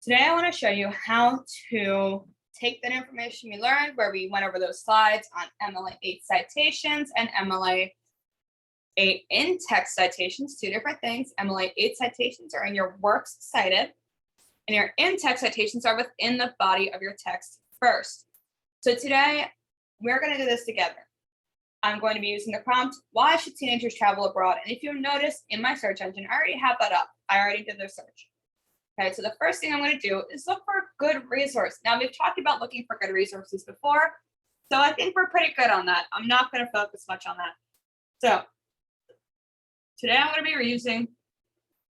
Today, I want to show you how to take that information we learned where we went over those slides on MLA 8 citations and MLA 8 in-text citations, two different things. MLA 8 citations are in your works cited, and your in-text citations are within the body of your text first. So today, we're going to do this together. I'm going to be using the prompt, why should teenagers travel abroad? And if you notice in my search engine, I already have that up. I already did the search. Okay, so the first thing I'm going to do is look for a good resource. Now, we've talked about looking for good resources before, so I think we're pretty good on that. I'm not going to focus much on that. So today I'm going to be reusing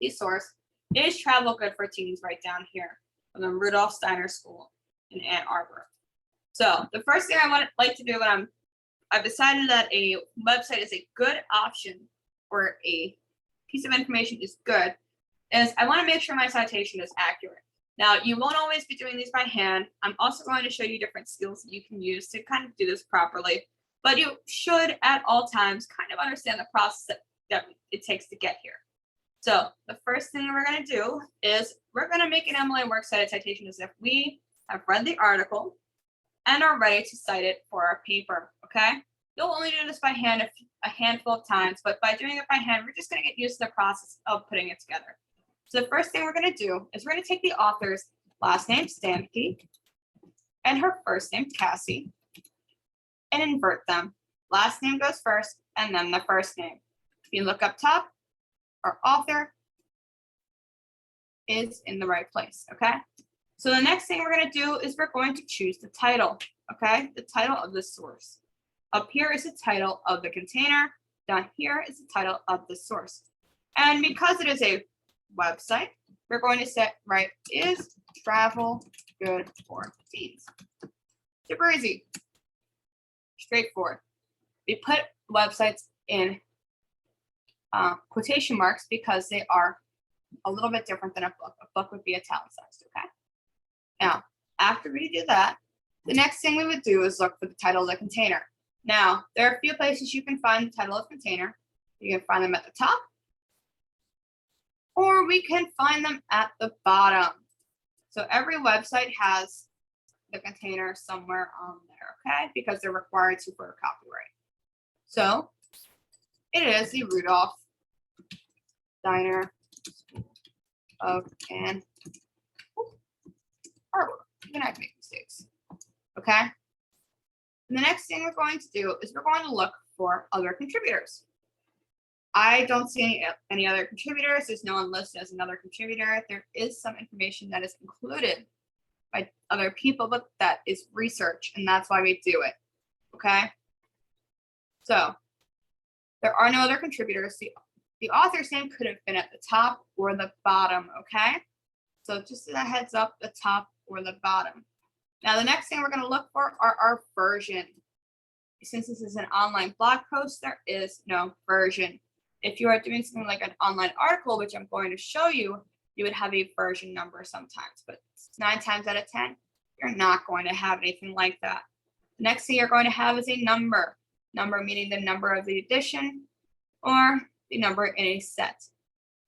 the source, Is Travel Good for Teens, right down here from the Rudolph Steiner School in Ann Arbor. So the first thing I like to do when I've decided that a website is a good option or a piece of information is good, is I want to make sure my citation is accurate. Now, you won't always be doing these by hand. I'm also going to show you different skills that you can use to kind of do this properly, but you should at all times kind of understand the process that it takes to get here. So the first thing we're going to do is we're going to make an MLA Works Cited citation as if we have read the article and are ready to cite it for our paper, okay? You'll only do this by hand a handful of times, but by doing it by hand, we're just going to get used to the process of putting it together. So the first thing we're going to do is we're going to take the author's last name, Stampke, and her first name, Cassie, and invert them. Last name goes first, and then the first name. If you look up top, our author is in the right place, okay? So the next thing we're going to do is we're going to choose the title, okay? The title of the source. Up here is the title of the container. Down here is the title of the source. And because it is a website, we're going to set right, is travel good for teens? Super easy, straightforward. We put websites in quotation marks because they are a little bit different than a book. A book would be italicized, okay? Now, after we do that, the next thing we would do is look for the title of the container. Now, there are a few places you can find the title of container. You can find them at the top, or we can find them at the bottom. So every website has the container somewhere on there, okay? Because they're required to for copyright. So it is the Rudolph Steiner School of Ann Arbor. Even I can make mistakes, okay? And the next thing we're going to do is we're going to look for other contributors. I don't see any other contributors. There's no one listed as another contributor. There is some information that is included by other people, but that is research, and that's why we do it, okay? So there are no other contributors. The author's name could have been at the top or the bottom, okay? So just as a heads up, the top or the bottom. Now, the next thing we're going to look for are our version. Since this is an online blog post, there is no version. If you are doing something like an online article, which I'm going to show you, you would have a version number sometimes, but 9 times out of 10, you're not going to have anything like that. The next thing you're going to have is a number. Number meaning the number of the edition or the number in a set.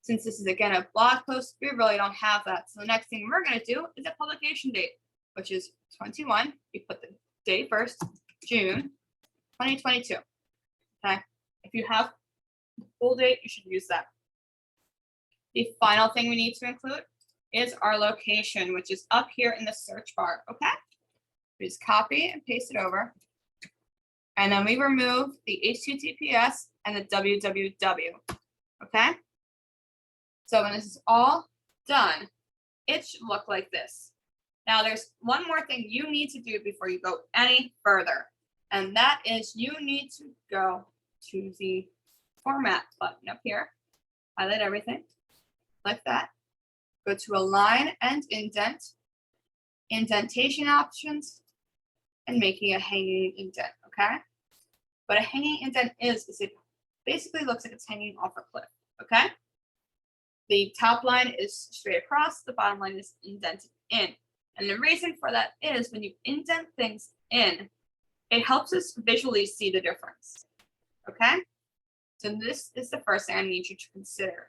Since this is, again, a blog post, we really don't have that. So the next thing we're going to do is a publication date, which is 21. You put the date first, June 2022. Okay. If you have full date, you should use that. The final thing we need to include is our location, which is up here in the search bar. Okay. We just copy and paste it over. And then we remove the HTTPS and the www. Okay. So when this is all done, it should look like this. Now, there's one more thing you need to do before you go any further, and that is you need to go to the format button up here, highlight everything like that, go to align and indent, indentation options, and making a hanging indent, okay? What a hanging indent is it basically looks like it's hanging off a cliff, okay? The top line is straight across, the bottom line is indented in. And the reason for that is when you indent things in, it helps us visually see the difference, okay? So this is the first thing I need you to consider.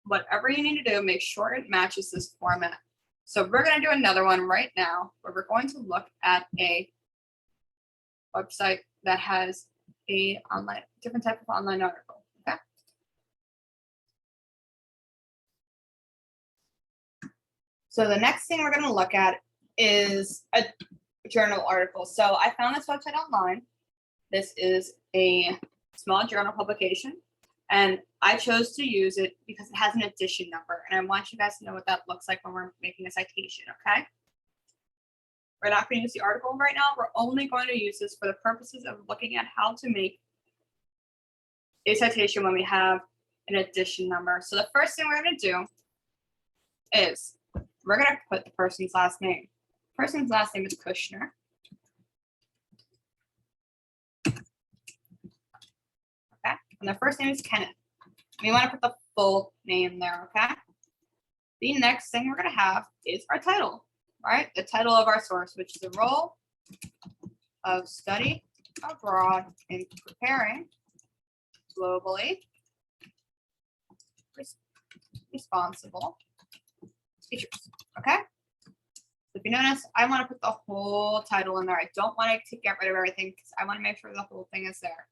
whatever you need to do, make sure it matches this format. So we're going to do another one right now where we're going to look at a website that has a different type of online article. Okay. So the next thing we're going to look at is a journal article. So I found this website online. This is a small journal publication, and I chose to use it because it has an edition number, and I want you guys to know what that looks like when we're making a citation, okay? We're not going to use the article right now. We're only going to use this for the purposes of looking at how to make a citation when we have an edition number. So the first thing we're going to do is we're going to put the person's last name. The person's last name is Kushner. Okay, and the first name is Kenneth. We want to put the full name there, okay? The next thing we're going to have is our title, right? The title of our source, which is the role of study abroad in preparing globally responsible teachers, okay? If you notice, I want to put the whole title in there. I don't want to get rid of everything because I want to make sure the whole thing is there.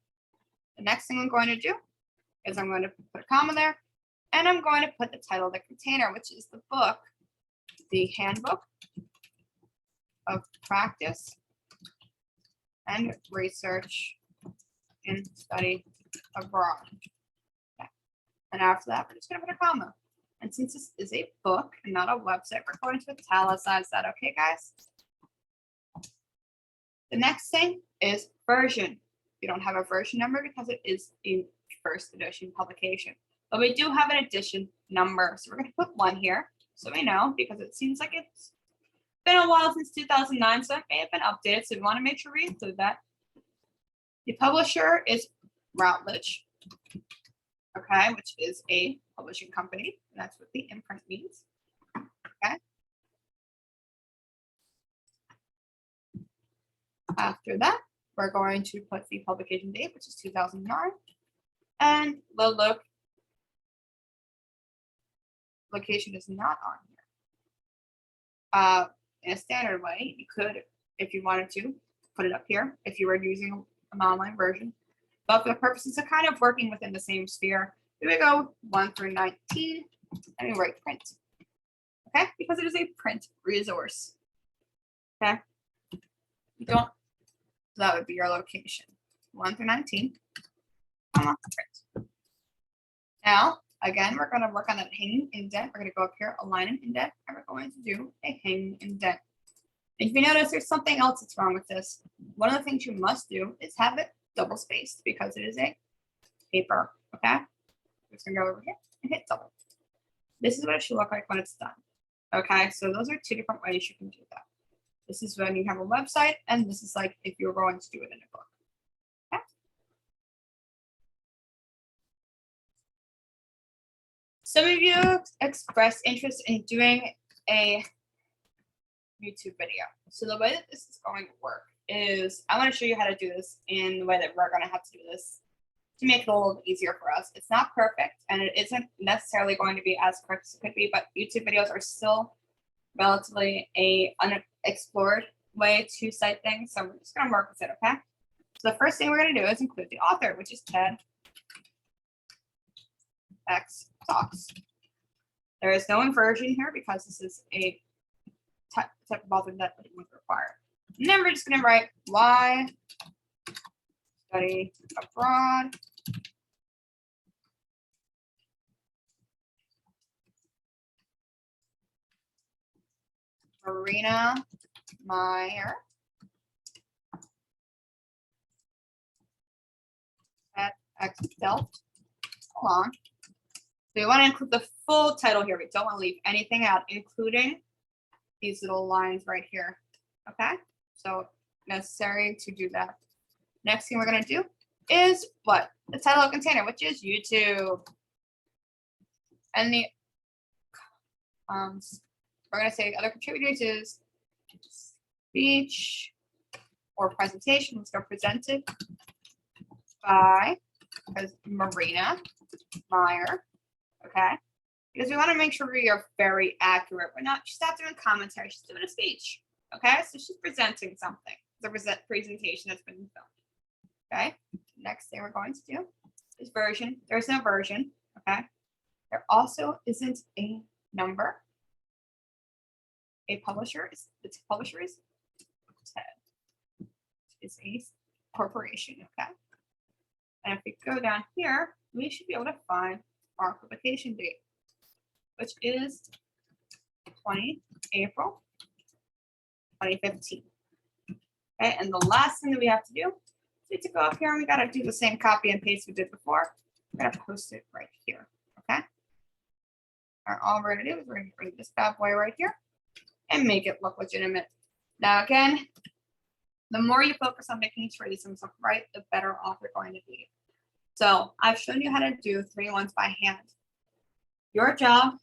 The next thing I'm going to do is I'm going to put a comma there, and I'm going to put the title of the container, which is the book, the Handbook of Practice and Research in Study Abroad. Okay. And after that, we're just going to put a comma. And since this is a book and not a website, we're going to italicize that. Okay, guys? The next thing is version. You don't have a version number because it is a first edition publication. But we do have an edition number. So we're going to put 1 here so we know, because it seems like it's been a while since 2009, so it may have been updated. So we want to make sure we include that. The publisher is Routledge, okay, which is a publishing company. And that's what the imprint means. Okay. After that, we're going to put the publication date, which is 2009, and the location is not on here. In a standard way, you could, if you wanted to, put it up here if you were using an online version. But for the purposes of kind of working within the same sphere, here we go 1 through 19, and we write print. Okay, because it is a print resource. Okay, you don't. So that would be your location, 1 through 19. Print. Now, again, we're going to work on that hanging indent. We're going to go up here, align an indent, and we're going to do a hanging indent. And if you notice, there's something else that's wrong with this. One of the things you must do is have it double spaced because it is a paper. Okay, we're just going to go over here and hit double. This is what it should look like when it's done. Okay, so those are 2 different ways you can do that. This is when you have a website, and this is like if you're going to do it in a book. Okay. Some of you expressed interest in doing a YouTube video. So the way that this is going to work is I want to show you how to do this in the way that we're going to have to do this to make it a little easier for us. It's not perfect, and it isn't necessarily going to be as correct as it could be, but YouTube videos are still relatively a unexplored way to cite things. So we're just going to work with it, okay? So the first thing we're going to do is include the author, which is TEDx Talks. There is no inversion here because this is a type of author that would require. And then we're just going to write why study abroad. Marina Meyer at Delft. Hold on. So we want to include the full title here. We don't want to leave anything out, including these little lines right here. Okay, so necessary to do that. Next thing we're going to do is what? The title of the container, which is YouTube. And the we're going to say other contributors is speech or presentation. Let's go presented by Marina Meyer. Okay. because we want to make sure we are very accurate. We're not, she's not doing commentary, she's doing a speech. Okay, so she's presenting something. It's a presentation that's been filmed. Okay, next thing we're going to do is version. There's no version. Okay, there also isn't a number. A publisher is, its publisher is TED. It's a corporation. Okay, and if we go down here, we should be able to find our publication date, which is 20 April 2015. Okay, and the last thing that we have to do is to go up here and we got to do the same copy and paste we did before. We're going to post it right here. Okay. All we're going to do is we're going to bring this bad boy right here and make it look legitimate. Now, again, the more you focus on making sure these things look right, the better off you're going to be. So I've shown you how to do 3 ones by hand. Your job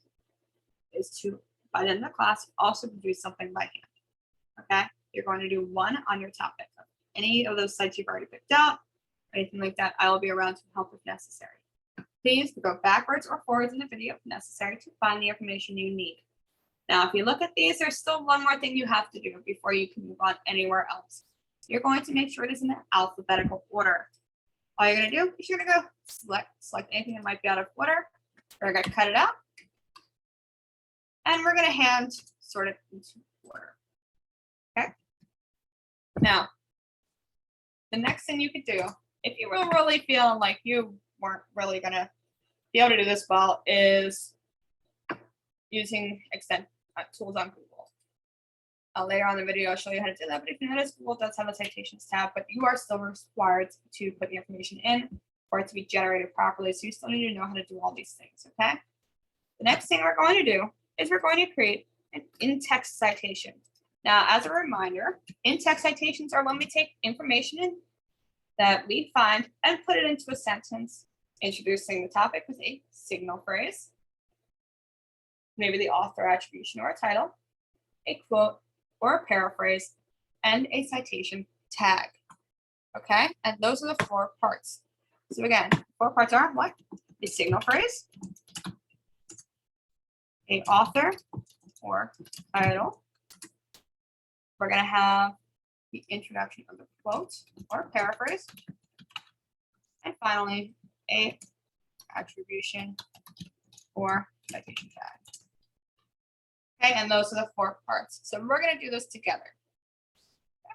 is to, by the end of the class, also produce something by hand. Okay. You're going to do 1 on your topic. Any of those sites you've already picked out, anything like that, I will be around to help if necessary. Please go backwards or forwards in the video if necessary to find the information you need. Now, if you look at these, there's still one more thing you have to do before you can move on anywhere else. You're going to make sure it is in alphabetical order. All you're going to do is you're going to go select anything that might be out of order. We're going to cut it out. And we're going to hand sort it into order. Okay. Now, the next thing you could do, if you were really feeling like you weren't really going to be able to do this well, is using extent tools on Google. Later on in the video, I'll show you how to do that. But if you notice, Google does have a citations tab, but you are still required to put the information in for it to be generated properly. So you still need to know how to do all these things. Okay. The next thing we're going to do is we're going to create an in-text citation. Now, as a reminder, in-text citations are when we take information in that we find and put it into a sentence, introducing the topic with a signal phrase, maybe the author attribution or a title, a quote or a paraphrase, and a citation tag. Okay, and those are the 4 parts. So again, 4 parts are what? A signal phrase, a author or title. We're going to have the introduction of the quote or paraphrase. And finally, a attribution or citation tag. Okay, and those are the 4 parts. So we're going to do this together. Okay.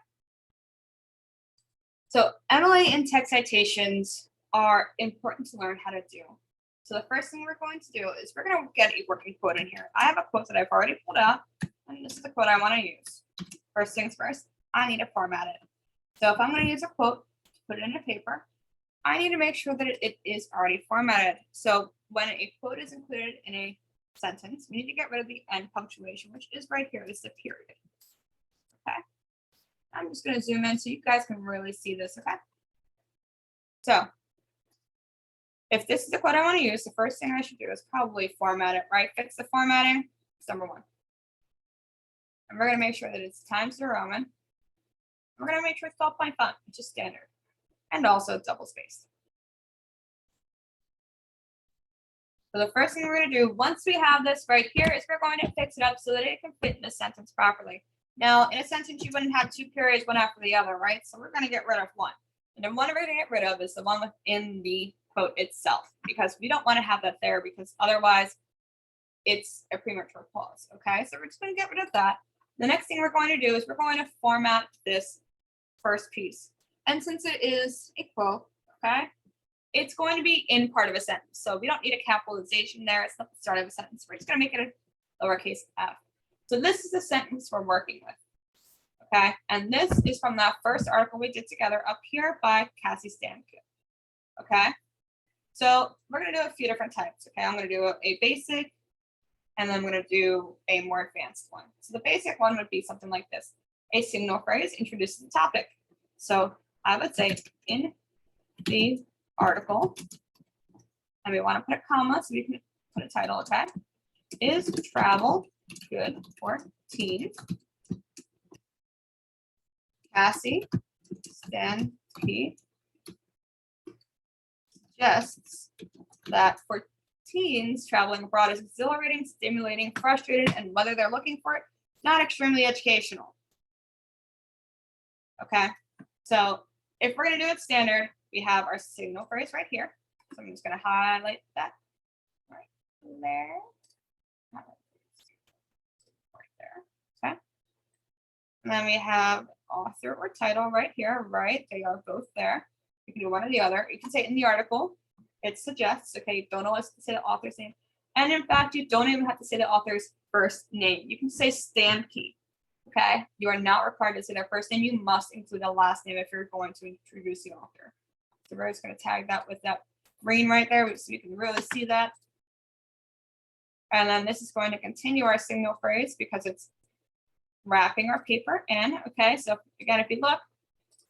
So MLA in-text citations are important to learn how to do. So the first thing we're going to do is we're going to get a working quote in here. I have a quote that I've already pulled out, and this is the quote I want to use. First things first, I need to format it. So if I'm going to use a quote to put it in a paper, I need to make sure that it is already formatted. So when a quote is included in a sentence, we need to get rid of the end punctuation, which is right here. It's the period. Okay. I'm just going to zoom in so you guys can really see this. Okay. So if this is the quote I want to use, the first thing I should do is probably format it, right? Fix the formatting. It's number 1. And we're going to make sure that it's Times New Roman. We're going to make sure it's all plain font, which is standard, and also double spaced. So the first thing we're going to do once we have this right here is we're going to fix it up so that it can fit in the sentence properly. Now, in a sentence, you wouldn't have 2 periods, one after the other, right? So we're going to get rid of one. And the one we're going to get rid of is the one within the quote itself, because we don't want to have that there, because otherwise it's a premature pause. Okay, so we're just going to get rid of that. The next thing we're going to do is we're going to format this first piece. And since it is a quote, okay, it's going to be in part of a sentence. So we don't need a capitalization there. It's not the start of a sentence. We're just going to make it a lowercase f. So this is the sentence we're working with. Okay, and this is from that first article we did together up here by Cassie Stanfield. Okay, so we're going to do a few different types. Okay, I'm going to do a basic, and then I'm going to do a more advanced one. So the basic one would be something like this. A signal phrase introduces the topic. So I would say in the article, and we want to put a comma so we can put a title, okay? Is travel good for teens? Cassie Stanke suggests that for teens traveling abroad is exhilarating, stimulating, frustrating, and whether they're looking for it, not extremely educational. Okay, so if we're going to do it standard, we have our signal phrase right here. So I'm just going to highlight that right there. Right there. Okay. And then we have author or title right here, right? They are both there. You can do one or the other. You can say in the article, it suggests, okay, you don't always say the author's name. And in fact, you don't even have to say the author's first name. You can say stand key. Okay, you are not required to say their first name. You must include a last name if you're going to introduce the author. So we're just going to tag that with that green right there so you can really see that. And then this is going to continue our signal phrase because it's wrapping our paper in. Okay, so again, if you look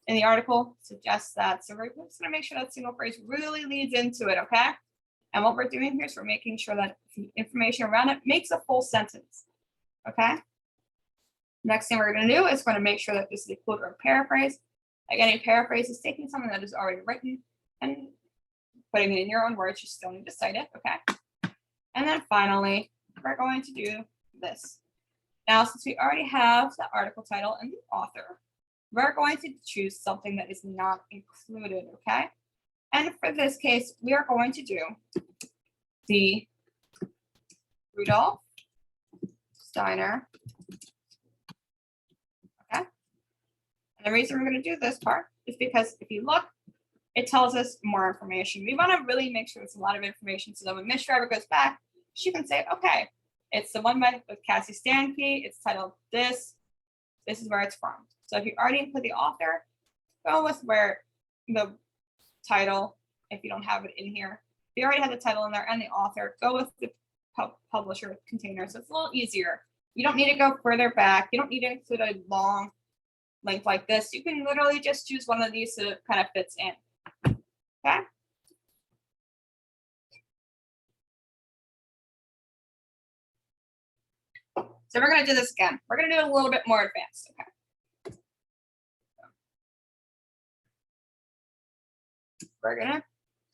in the article, suggests that. So we're just going to make sure that signal phrase really leads into it. Okay, and what we're doing here is we're making sure that the information around it makes a full sentence. Okay. Next thing we're going to do is going to make sure that this is a quote or a paraphrase. Again, a paraphrase is taking something that is already written and putting it in your own words. You still need to cite it, okay? And then finally, we're going to do this. Now, since we already have the article title and the author, we're going to choose something that is not included, okay? And for this case, we are going to do the Rudolph Steiner. And the reason we're going to do this part is because if you look, it tells us more information. We want to really make sure it's a lot of information so that when Miss Driver goes back, she can say, okay, it's the one with Cassie Stankey. It's titled this. This is where it's from. So if you already include the author, go with where the title, if you don't have it in here. If you already have the title in there and the author, go with the publisher container. So it's a little easier. You don't need to go further back. You don't need to include a long link like this. You can literally just choose one of these so it kind of fits in. Okay. So we're going to do this again. We're going to do it a little bit more advanced. Okay. We're going to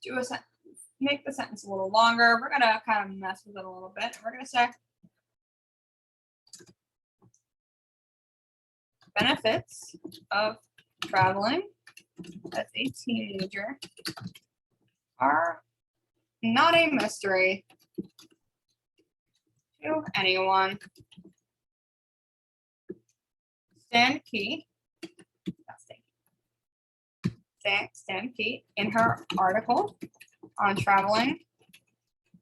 do a sentence, make the sentence a little longer. We're going to kind of mess with it a little bit. We're going to say benefits of traveling as a teenager are not a mystery to anyone. Stan Key in her article on traveling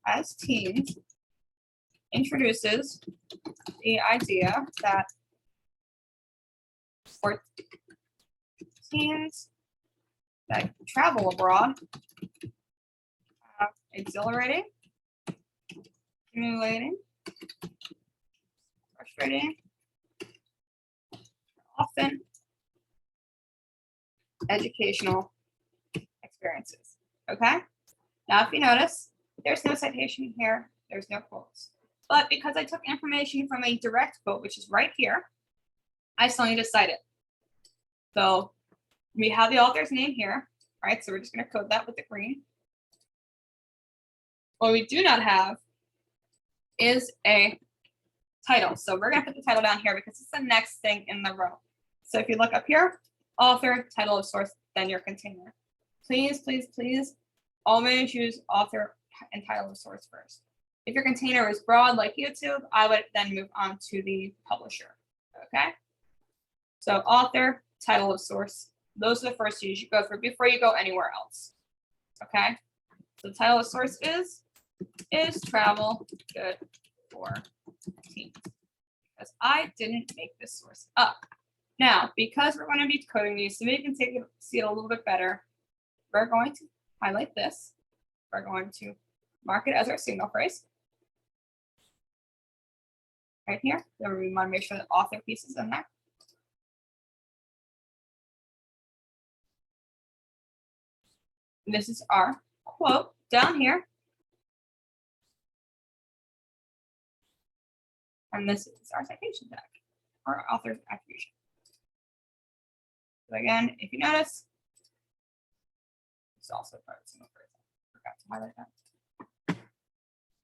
as teens introduces the idea that for teens that travel abroad have exhilarating, stimulating, frustrating, often educational experiences. Okay? Now, if you notice, there's no citation here, there's no quotes. But because I took information from a direct quote, which is right here, I still need to cite it. So we have the author's name here, right? So we're just going to code that with the green. What we do not have is a title. So we're going to put the title down here because it's the next thing in the row. So if you look up here, author, title of source, then your container. Please, please, please always use author and title of source first. If your container is broad like YouTube, I would then move on to the publisher. Okay? So author, title of source, those are the first two you should go for before you go anywhere else. Okay? So the title of source is travel good for teens? Because I didn't make this source up. Now, because we're going to be coding these so we can see it a little bit better, we're going to highlight this. We're going to mark it as our signal phrase. Right here. Then we want to make sure the author piece is in there. And this is our quote down here. And this is our citation tag, or author's attribution. So again, if you notice, it's also part of signal phrase. I forgot to highlight that.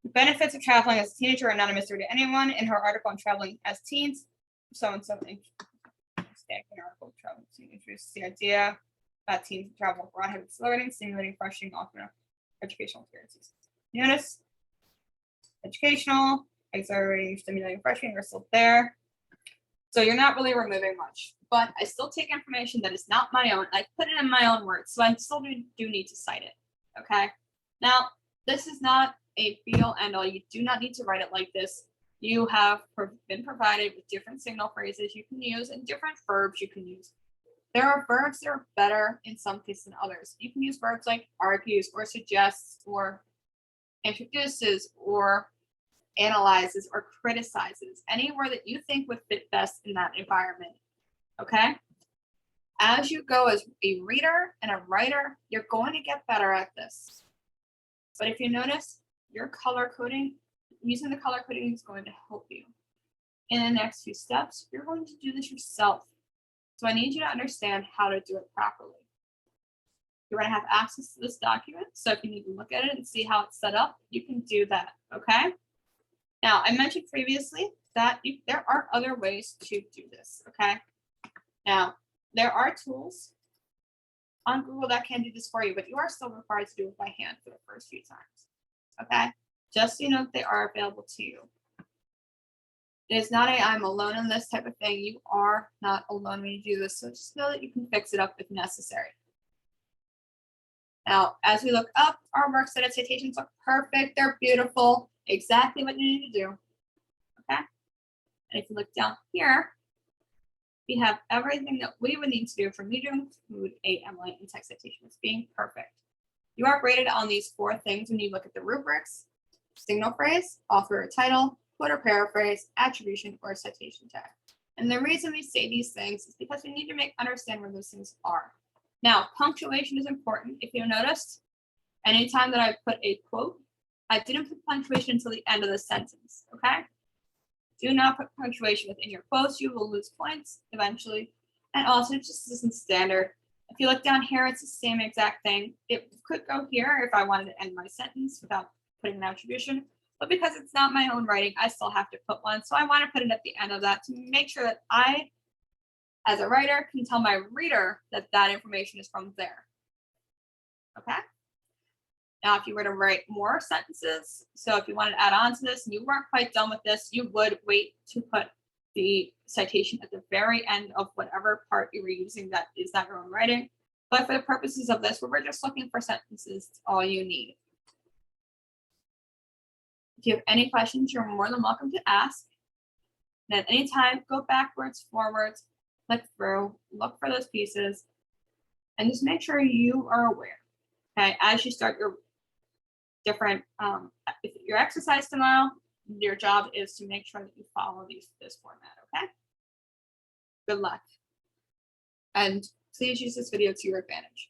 The benefits of traveling as a teenager are not a mystery to anyone. In her article on traveling as teens, so-and-so article traveling introduces the idea that teens travel abroad have exhilarating, stimulating, refreshing, often educational experiences. Notice educational, exhilarating, stimulating, refreshing are still there. So you're not really removing much, but I still take information that is not my own. I put it in my own words, so I still do need to cite it. Okay. Now, this is not a be-all end-all. You do not need to write it like this. You have been provided with different signal phrases you can use and different verbs you can use. There are verbs that are better in some cases than others. You can use verbs like argues or suggests or introduces or analyzes or criticizes, any word that you think would fit best in that environment. Okay? As you go as a reader and a writer, you're going to get better at this. But if you notice, your color coding, using the color coding is going to help you. In the next few steps, you're going to do this yourself. So I need you to understand how to do it properly. You're going to have access to this document. So if you need to look at it and see how it's set up, you can do that. Okay? Now, I mentioned previously that there are other ways to do this. Okay? Now, there are tools on Google that can do this for you, but you are still required to do it by hand for the first few times. Okay? Just so you know that they are available to you. It is not I'm alone in this type of thing. You are not alone when you do this. So just know that you can fix it up if necessary. Now, as we look up, our Works Cited citations look perfect. They're beautiful. Exactly what you need to do. Okay? And if you look down here, we have everything that we would need to do for me to include a MLA in text citation as being perfect. You are graded on these 4 things when you look at the rubrics: signal phrase, author or title, quote or paraphrase, attribution, or citation tag. And the reason we say these things is because we need to understand where those things are. Now, punctuation is important. If you noticed, anytime that I put a quote, I didn't put punctuation until the end of the sentence, okay? Do not put punctuation within your quotes. You will lose points eventually. And also, it just isn't standard. If you look down here, it's the same exact thing. It could go here if I wanted to end my sentence without putting an attribution. But because it's not my own writing, I still have to put one. So I want to put it at the end of that to make sure that I, as a writer, can tell my reader that that information is from there. Okay? Now, if you were to write more sentences, so if you wanted to add on to this and you weren't quite done with this, you would wait to put the citation at the very end of whatever part you were using that is not your own writing. But for the purposes of this, we're just looking for sentences, it's all you need. If you have any questions, you're more than welcome to ask. And at any time, go backwards, forwards, click through, look for those pieces, and just make sure you are aware. Okay, as you start your different your exercise tomorrow, your job is to make sure that you follow this format. Okay. Good luck, and please use this video to your advantage.